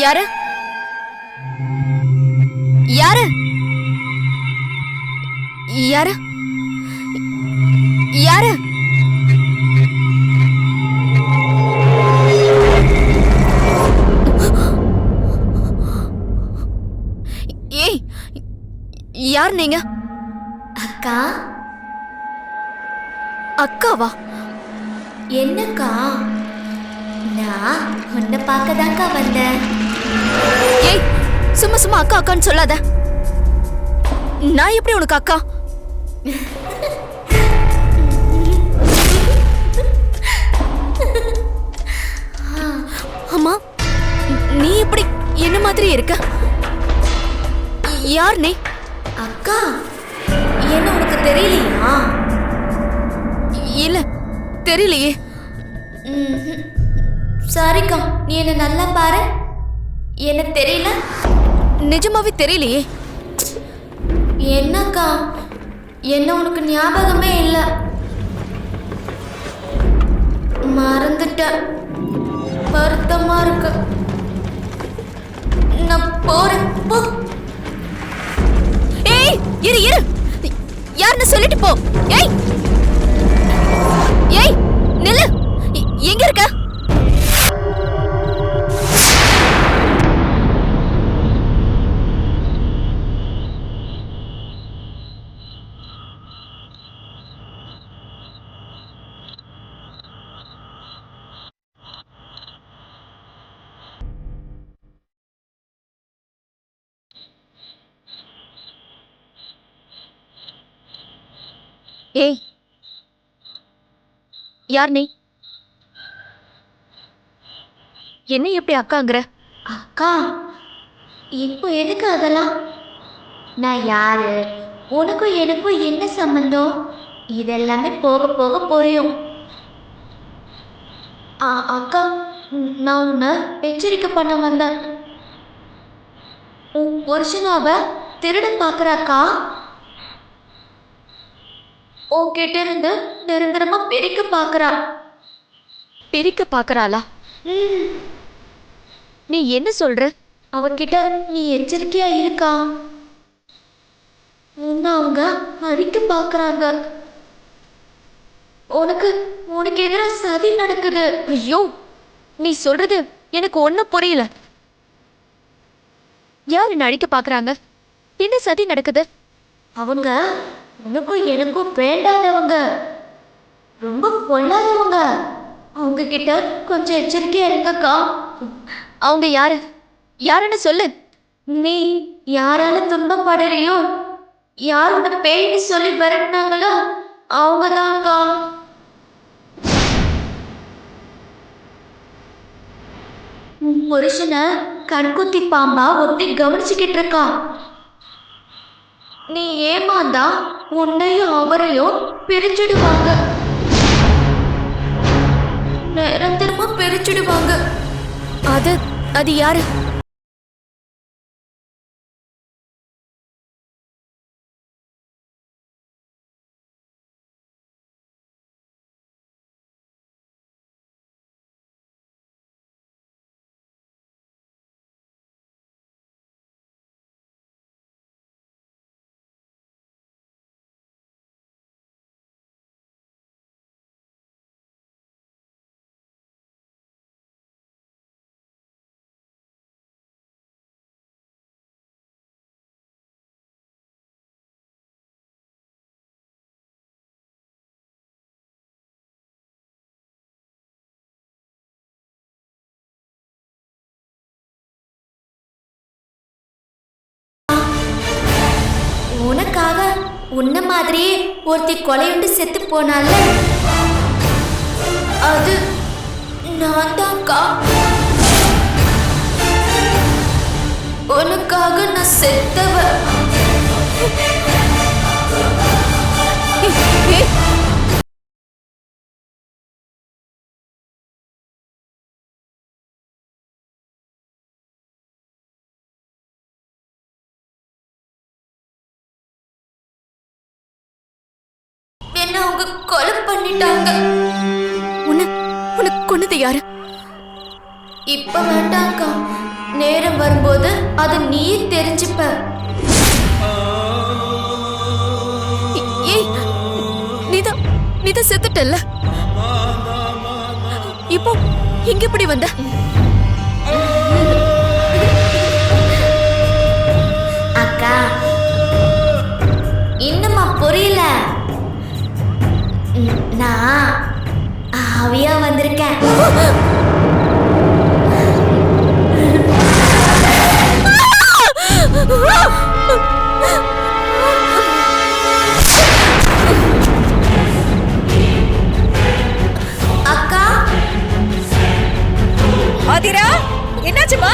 யாரு யாரு யாரு யாரு? ஏய், யார் நீங்க? அக்கா. அக்காவா? என்னக்கா? நான் உன்னை பார்க்கதாக்கா வந்தேன். ஏய், சும்மா சும்மா அக்கா அக்கான்னு சொல்லாத. நான் எப்படி உனக்கு அக்கா? அம்மா, நீ எப்படி என்ன மாதிரி இருக்க? யார் நீ? அக்கா, என்ன உனக்கு தெரியலையா? இல்ல, தெரியலையே. சாரிக்கா, நீ என்ன நல்லா பாரு. எனக்கு தெரியல. நிஜமாவே தெரியலையே. என்னக்கா, என்ன உனக்கு ஞாபகமே இல்லை. மறந்துட்ட. வருத்தமா இருக்கு. நான் போறேன். போ. ஏய், இரு இரு. யாருன்னு சொல்லிட்டு போ. ஏய் ஏய், நில்லு. எங்க இருக்க? ஏய், யார் நீ? என்ன எப்படி அக்காங்கிற? அக்கா, இப்போ எதுக்கு அதெல்லாம்? நான் யாரு, உனக்கும் எனக்கும் என்ன சம்பந்தம்? இதெல்லாமே போக போக புரியும். அக்கா, நான் உன்னை எச்சரிக்கை பண்ண வந்தேன். உன் புருஷனாவ திருடன் பார்க்குறாக்கா. உன்கிட்ட இருந்து நிரந்தரமா பிரிக்க பார்க்குறா. பிரிக்க பாக்குறாளா? நீ என்ன சொல்ற? அவகிட்ட நீ எச்சரிக்கையா இருக்கா. உன்னை அவங்க அழிக்க பார்க்குறாங்க. உனக்கு உனக்கு எதிராக சதி நடக்குது. ஐயோ, நீ சொல்றது எனக்கு ஒண்ணும் புரியல. யார் என்ன அழிக்க பாக்குறாங்க? என்ன சதி நடக்குது? அவங்க உனக்கும் எனக்கும் வேண்டாதவங்க, ரொம்ப பொல்லாதவங்க. அவங்க கிட்ட கொஞ்சம் எச்சரிக்கையா இருக்கக்கா. அவங்க யாரு? யாருன்னு சொல்லு. நீ யாரால துன்பப்படுறியோ, யாரோட பேய்னு சொல்லி விரட்டினாங்களோ அவங்கதான்க்கா. உன் புருஷனை கண்குத்தி பாம்பா ஒத்தி கவனிச்சுக்கிட்டு இருக்கா. நீ ஏமாந்தா உன்னையும் அவரையும் பிரிச்சுடுவாங்க. நிரந்தரமா பிரிச்சுடுவாங்க. அது யாரு? உனக்காக உன்ன மாதிரியே ஒருத்தி கொலையுண்டு செத்து போனால, அது நான் தான்க்கா. உனக்காக நான் செத்தவ. ஏய், என்ன அவங்க கொலை பண்ணிட்டாங்க. உனக்கு கொன்னது யாரு? இப்ப வேண்டாம்க்கா. நேரம் வரும்போது அது நீ தெரிஞ்சுப்ப. ஏய், நீதான் செத்துட்டல்ல. இப்போ இங்க எப்படி வந்த? அக்கா, இன்னுமா புரியல? நான் ஆவியா வந்திருக்கேன். அக்கா, ஆதிரா, என்னாச்சுமா?